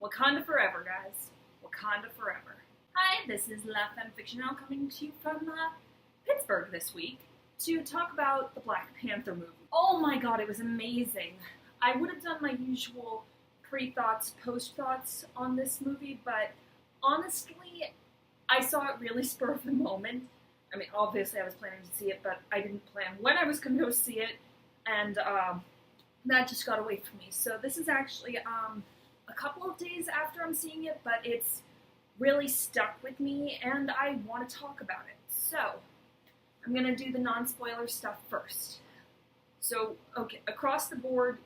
Wakanda forever, guys. Wakanda forever. Hi, this is Femme Fictionale coming to you from Pittsburgh this week to talk about the Black Panther movie. Oh my god, it was amazing. I would have done my usual pre-thoughts, post-thoughts on this movie, but honestly, I saw it really spur of the moment. I mean, obviously I was planning to see it, but I didn't plan when I was going to go see it, and that just got away from me. So this is actually a couple of days after I'm seeing it, but it's really stuck with me, and I want to talk about it. So, I'm going to do the non-spoiler stuff first. So, okay, across the board,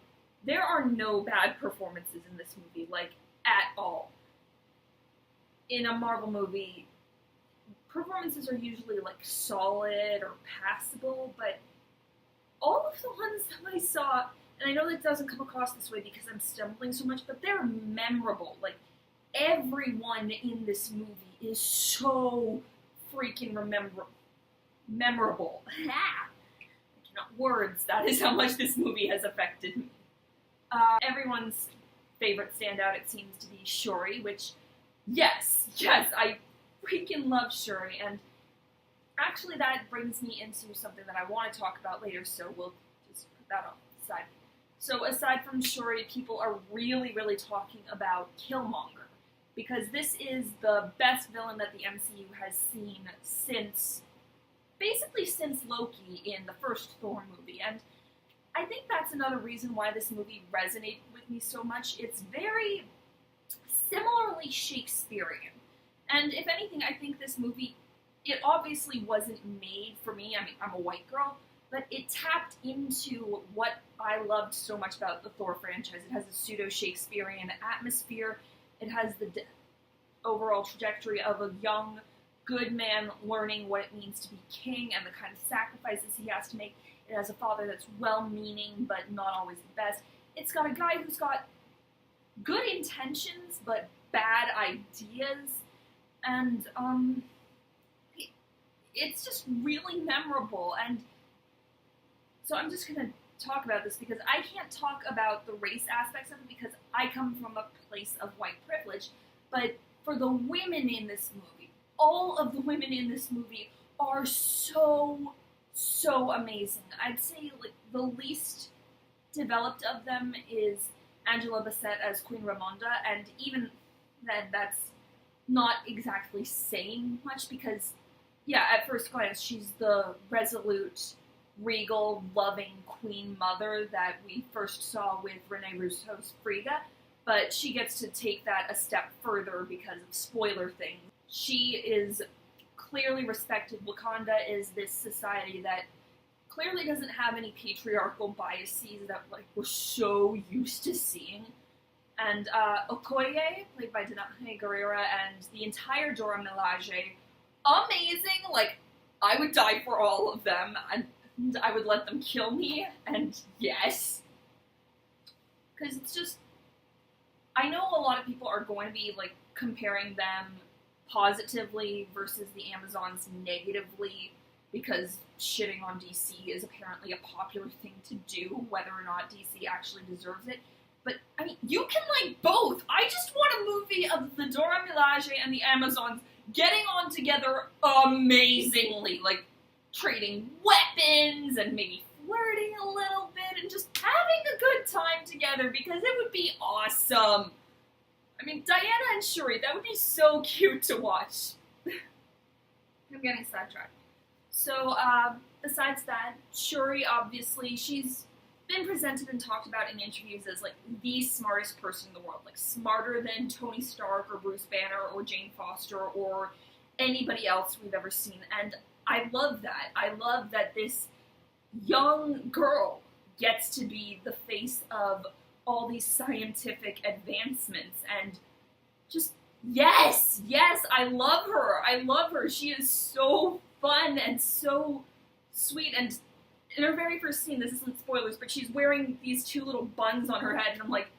there are no bad performances in this movie, like, at all. In a Marvel movie, performances are usually, like, solid or passable, but all of the ones that I saw, and I know that doesn't come across this way because I'm stumbling so much, but they're memorable. Like, everyone in this movie is so freaking memorable. I cannot words. That is how much this movie has affected me. Everyone's favorite standout, it seems to be Shuri, which, yes, I freaking love Shuri, and actually that brings me into something that I want to talk about later, so we'll just put that on the side. So aside from Shuri, people are really talking about Killmonger, because this is the best villain that the MCU has seen since Loki in the first Thor movie, and I think that's another reason why this movie resonated with me so much. It's very similarly Shakespearean, and if anything, I think this movie, it obviously wasn't made for me. I mean, I'm a white girl, but it tapped into what I loved so much about the Thor franchise. It has a pseudo-Shakespearean atmosphere. It has the overall trajectory of a young, good man learning what it means to be king and the kind of sacrifices he has to make. It has a father that's well-meaning, but not always the best. It's got a guy who's got good intentions, but bad ideas, and, it's just really memorable, and so I'm just going to talk about this because I can't talk about the race aspects of it because I come from a place of white privilege, but for the women in this movie, all of the women in this movie are so amazing. I'd say like the least developed of them is Angela Bassett as Queen Ramonda, and even then that's not exactly saying much because, yeah, at first glance, she's the resolute, regal, loving queen mother that we first saw with Rene Russo's Frida, but she gets to take that a step further because of spoiler things. She is clearly respected. Wakanda is this society that clearly doesn't have any patriarchal biases that like we're so used to seeing. And Okoye, played by Danai Gurira, and the entire Dora Milaje, amazing. Like, I would die for all of them, and I would let them kill me, and yes. Because it's just, I know a lot of people are going to be, like, comparing them positively versus the Amazons negatively, because shitting on DC is apparently a popular thing to do, whether or not DC actually deserves it. But, I mean, you can like both. I just want a movie of the Dora Milaje and the Amazons getting on together amazingly, like trading weapons and maybe flirting a little bit and just having a good time together because it would be awesome. I mean, Diana and Shuri, that would be so cute to watch. I'm getting sidetracked. So, besides that, Shuri, obviously, she's been presented and talked about in interviews as, like, the smartest person in the world. Like, smarter than Tony Stark or Bruce Banner or Jane Foster or anybody else we've ever seen. And I love that. I love that this young girl gets to be the face of all these scientific advancements. And just, yes, I love her. She is so fun and so sweet, and in her very first scene, this isn't spoilers, but she's wearing these two little buns on her head, and I'm like,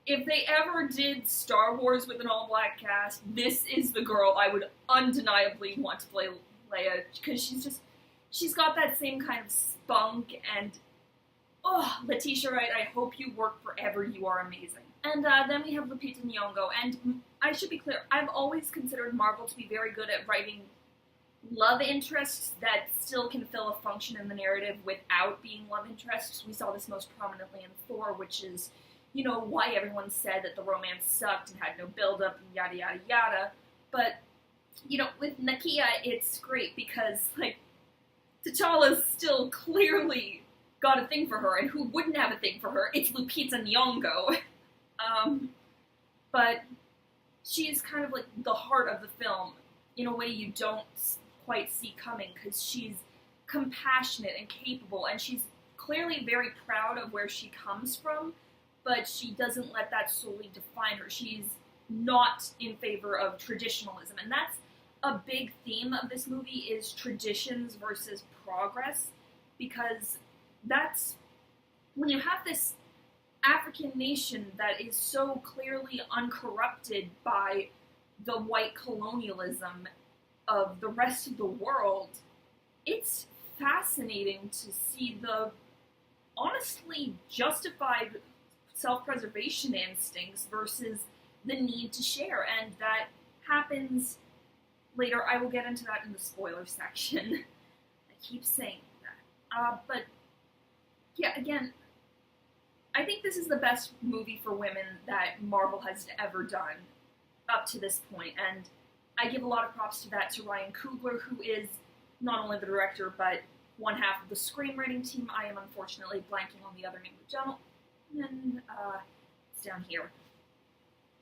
if they ever did Star Wars with an all-black cast, this is the girl I would undeniably want to play Leia, because she's got that same kind of spunk, and, oh, Letitia Wright, I hope you work forever, you are amazing. And then we have Lupita Nyong'o, and I should be clear, I've always considered Marvel to be very good at writing love interests that still can fill a function in the narrative without being love interests. We saw this most prominently in Thor, which is, you know, why everyone said that the romance sucked and had no build-up and yada yada yada. But, you know, with Nakia, it's great because, like, T'Challa's still clearly got a thing for her, and who wouldn't have a thing for her? It's Lupita Nyong'o. But she's kind of like the heart of the film in a way you don't quite see coming, because she's compassionate and capable, and she's clearly very proud of where she comes from, but she doesn't let that solely define her. She's not in favor of traditionalism, and that's a big theme of this movie, is traditions versus progress, because that's when you have this African nation that is so clearly uncorrupted by the white colonialism of the rest of the world. It's fascinating to see the honestly justified self-preservation instincts versus the need to share, and that happens later. I will get into that in the spoiler section. I keep saying that. But yeah, again, I think this is the best movie for women that Marvel has ever done up to this point, and I give a lot of props to that to Ryan Coogler, who is not only the director, but one half of the screenwriting team. I am unfortunately blanking on the other name of the gentleman. It's down here.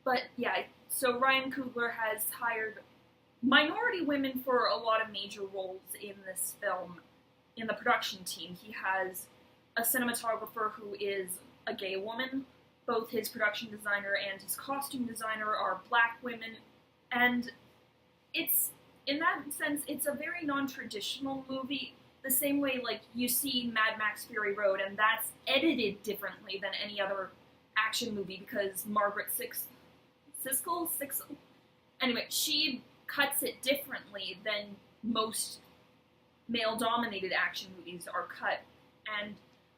But yeah, so Ryan Coogler has hired minority women for a lot of major roles in this film in the production team. He has a cinematographer who is a gay woman. Both his production designer and his costume designer are black women, and it's, in that sense, it's a very non-traditional movie, the same way, like, you see Mad Max Fury Road, and that's edited differently than any other action movie, because Margaret Siskel? Anyway, she cuts it differently than most male-dominated action movies are cut, and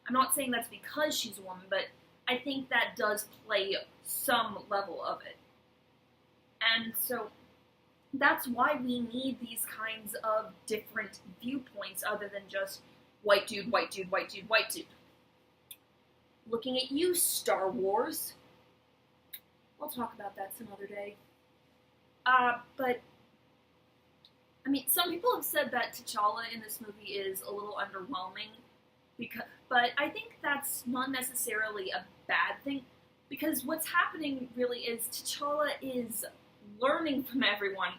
I'm not saying that's because she's a woman, but I think that does play some level of it. And so that's why we need these kinds of different viewpoints other than just white dude, white dude, white dude, white dude. Looking at you, Star Wars. We'll talk about that some other day. But, I mean, some people have said that T'Challa in this movie is a little underwhelming, but I think that's not necessarily a bad thing, because what's happening really is T'Challa is learning from everyone.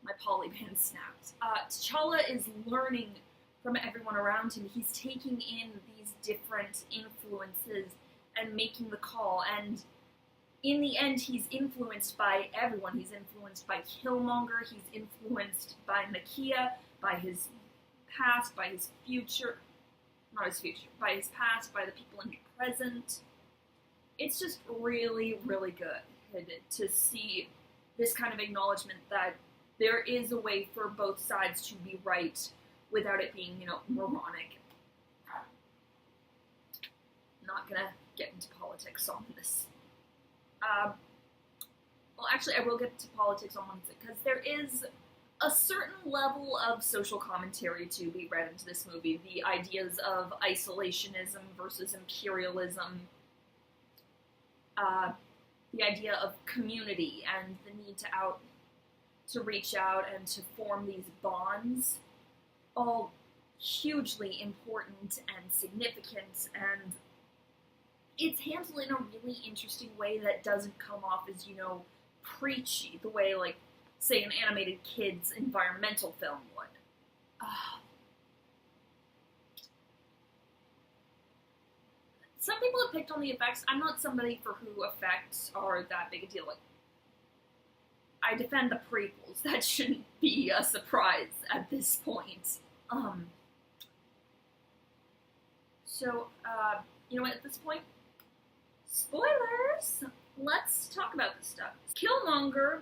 My polyband snapped. T'Challa is learning from everyone around him. He's taking in these different influences and making the call, and in the end, he's influenced by everyone. He's influenced by Killmonger, he's influenced by Nakia, by his past, by his future. Not his future, by his past, by the people in the present. It's just really, really good to see this kind of acknowledgement that there is a way for both sides to be right without it being, you know, moronic. Not gonna get into politics on this. Well, actually, I will get into politics on one thing, because there is a certain level of social commentary to be read into this movie. The ideas of isolationism versus imperialism, the idea of community and the need to reach out and to form these bonds, all hugely important and significant, and it's handled in a really interesting way that doesn't come off as, you know, preachy, the way, like, say, an animated kids' environmental film would. Some people have picked on the effects. I'm not somebody for who effects are that big a deal. Like, I defend the prequels. That shouldn't be a surprise at this point. You know what, at this point, spoilers! Let's talk about this stuff.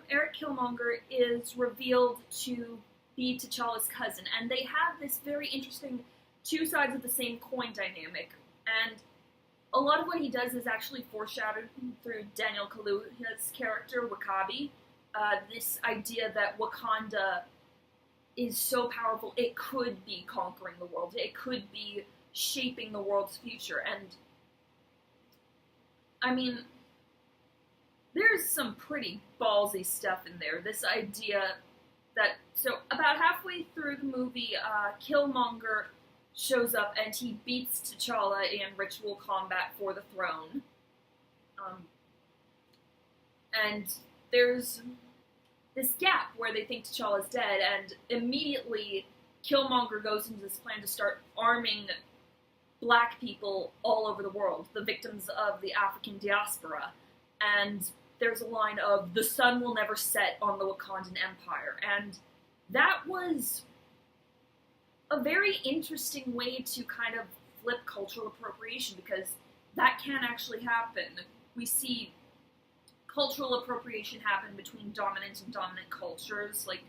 Eric Killmonger, is revealed to be T'Challa's cousin, and they have this very interesting two sides of the same coin dynamic, and a lot of what he does is actually foreshadowed through Daniel Kaluuya's character, Wakabi. This idea that Wakanda is so powerful, it could be conquering the world. It could be shaping the world's future. And, I mean, there's some pretty ballsy stuff in there. This idea that, so about halfway through the movie, Killmonger shows up and he beats T'Challa in ritual combat for the throne. And there's this gap where they think T'Challa's dead, and immediately Killmonger goes into this plan to start arming black people all over the world, the victims of the African diaspora. And there's a line of, "The sun will never set on the Wakandan Empire." And that was a very interesting way to kind of flip cultural appropriation, because that can actually happen. We see cultural appropriation happen between dominant and dominant cultures, like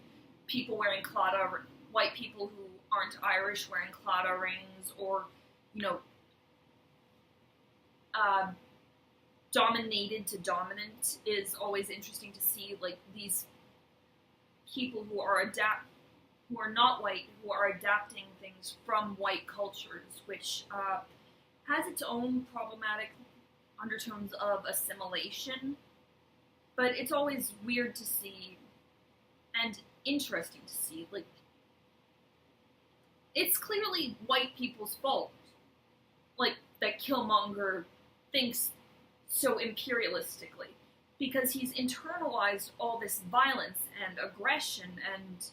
people wearing claddagh, white people who aren't Irish wearing claddagh rings, or, you know, dominated to dominant is always interesting to see, like, these people who are not white, who are adapting things from white cultures, which has its own problematic undertones of assimilation, but it's always weird to see and interesting to see. Like, it's clearly white people's fault, like, that Killmonger thinks so imperialistically, because he's internalized all this violence and aggression and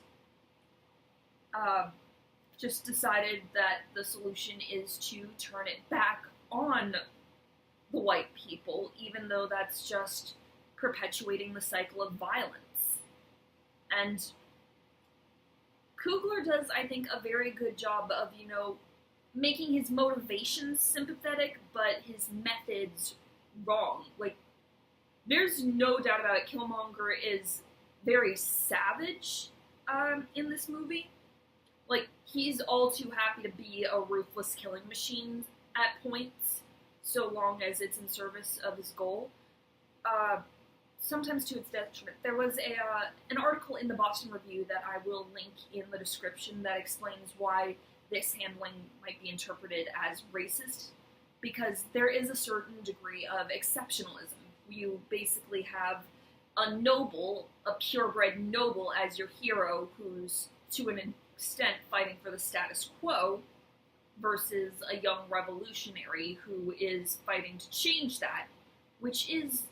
just decided that the solution is to turn it back on the white people, even though that's just perpetuating the cycle of violence. And Coogler does, I think, a very good job of, you know, making his motivations sympathetic, but his methods wrong. Like, there's no doubt about it, Killmonger is very savage in this movie. Like, he's all too happy to be a ruthless killing machine at points, so long as it's in service of his goal. Sometimes to its detriment. There was an article in the Boston Review that I will link in the description that explains why this handling might be interpreted as racist, because there is a certain degree of exceptionalism. You basically have a noble, a purebred noble as your hero who's, to an extent, fighting for the status quo, versus a young revolutionary who is fighting to change that, which is,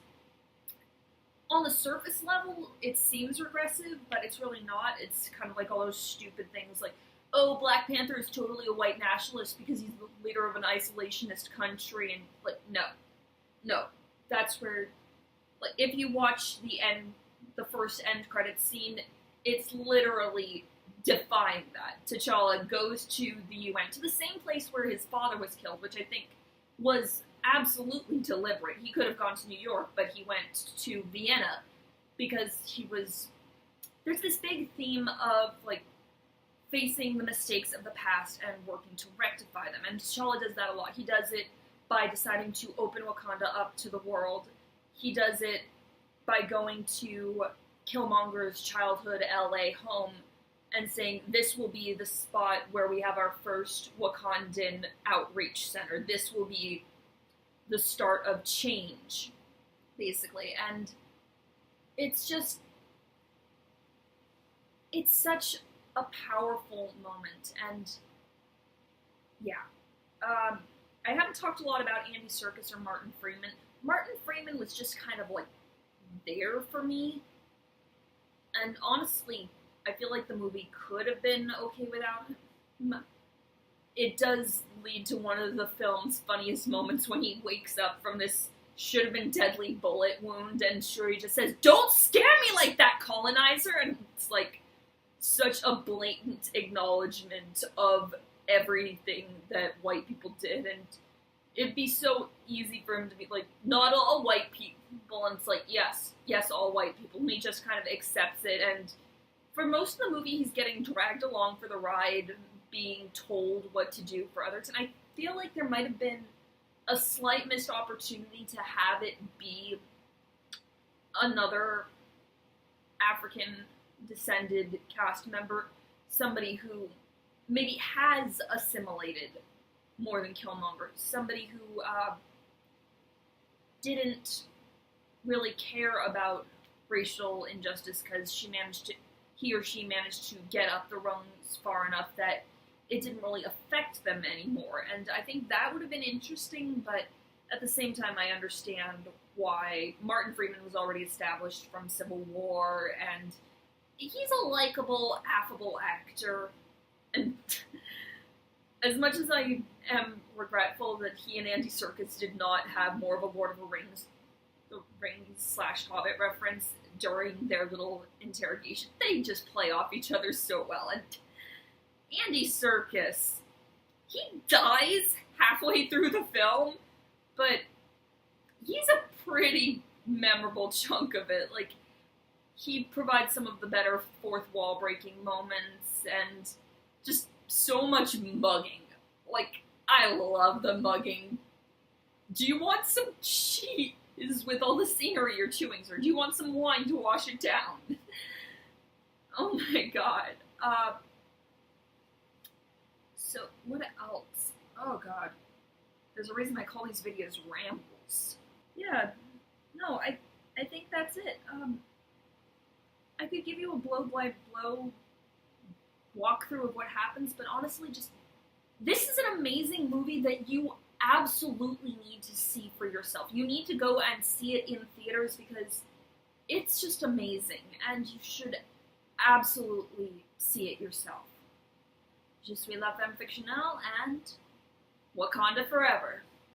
on the surface level, it seems regressive, but it's really not. It's kind of like all those stupid things like, oh, Black Panther is totally a white nationalist because he's the leader of an isolationist country, and, like, no. That's where, like, if you watch the first end credits scene, it's literally defying that. T'Challa goes to the UN, to the same place where his father was killed, which I think was absolutely deliberate. He could have gone to New York, but he went to Vienna because there's this big theme of, like, facing the mistakes of the past and working to rectify them, and T'Challa does that a lot. He does it by deciding to open Wakanda up to the world. He does it by going to Killmonger's childhood LA home and saying, this will be the spot where we have our first Wakandan outreach center. This will be the start of change, basically. And it's just, it's such a powerful moment. And yeah, I haven't talked a lot about Andy Serkis or Martin Freeman. Martin Freeman was just kind of, like, there for me. And honestly, I feel like the movie could have been okay without him. It does lead to one of the film's funniest moments when he wakes up from this should-have-been deadly bullet wound, and Shuri just says, "Don't scare me like that, colonizer!" And it's, like, such a blatant acknowledgement of everything that white people did, and it'd be so easy for him to be like, not all white people, and it's like, yes, all white people, and he just kind of accepts it, and for most of the movie, he's getting dragged along for the ride, being told what to do for others, and I feel like there might have been a slight missed opportunity to have it be another African descended cast member, somebody who maybe has assimilated more than Killmonger, somebody who didn't really care about racial injustice because he or she managed to get up the rungs far enough that it didn't really affect them anymore. And I think that would have been interesting, but at the same time, I understand why Martin Freeman was already established from Civil War, and he's a likable, affable actor. And as much as I am regretful that he and Andy Serkis did not have more of a Lord of the Rings/Hobbit reference during their little interrogation, they just play off each other so well. And Andy Serkis, he dies halfway through the film, but he's a pretty memorable chunk of it. Like, he provides some of the better fourth wall breaking moments and just so much mugging. Like, I love the mugging. Do you want some cheese with all the scenery you're chewing, or do you want some wine to wash it down? Oh my god. So, what else? Oh god. There's a reason I call these videos Rambles. Yeah, no, I think that's it. I could give you a blow-by-blow walkthrough of what happens, but honestly, this is an amazing movie that you absolutely need to see for yourself. You need to go and see it in theaters because it's just amazing, and you should absolutely see it yourself. Je suis la Femme Fictionale, and Wakanda forever.